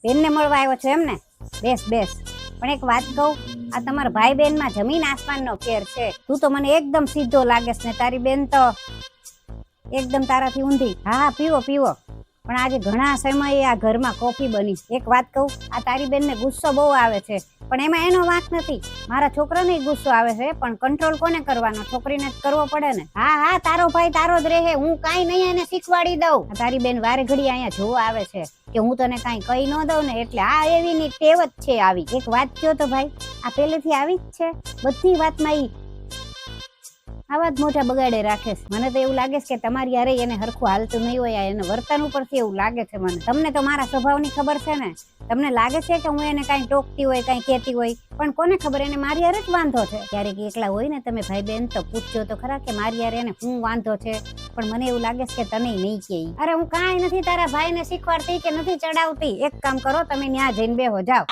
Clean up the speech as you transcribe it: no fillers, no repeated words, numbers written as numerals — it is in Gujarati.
બેનને મળવા આવ્યો છો એમ ને? બેસ બેસ. પણ એક વાત કહું, આ તમારા ભાઈ બેન માં જમીન આસમાનનો ફેર છે. તું તો મને એકદમ સીધો લાગેસ ને તારી બેન તો એકદમ તારાથી ઊંધી. હા પીવો પીવો. પણ આજે ઘણા સમયે આ ઘરમાં કોફી બની. એક વાત કહું, આ તારી બેનને ગુસ્સો બહુ આવે છે, પણ એમાં એનો વાંક નથી. મારા છોકરાને ગુસ્સો આવે છે, પણ કંટ્રોલ કોને કરવાનો? છોકરીને જ કરવો પડે ને. હા હા, તારો ભાઈ તારો જ રહે, હું કાઈ નહીં એને શીખવાડી દઉં. તારી બેન વારે ઘડી અહીંયા જોવા આવે છે કે હું તને કાઈ કહી ન દઉં ને, એટલે આ એવીની ટેવ જ છે આવી. એક વાત કહો તો ભાઈ, આ પહેલેથી આવી જ છે બધી વાતમાં. ઈ આવા જ મોઢા બગાડે રાખે છે. મને તો એવું લાગે છે કે તમારી યારે એને હરખું હાલતું નહીં હોય. એને વર્તન ઉપરથી એવું લાગે છે મને. તમને તો મારા સ્વભાવની ખબર છે ને. તમને લાગે છે કે હું એને કાંઈ ટોકતી હોય, કાંઈ કહેતી હોય, પણ કોને ખબર એને મારી યારે જ વાંધો છે. ક્યારેક એકલા હોય ને તમે ભાઈ બેન તો પૂછજો તો ખરા કે મારી યારે એને શું વાંધો છે. પણ મને એવું લાગે છે કે તને નહીં કહે. અરે હું કાંઈ નથી તારા ભાઈને શીખવાડતી કે નથી ચડાવતી. એક કામ કરો, તમે ન્યા જઈને બેહો જાઓ.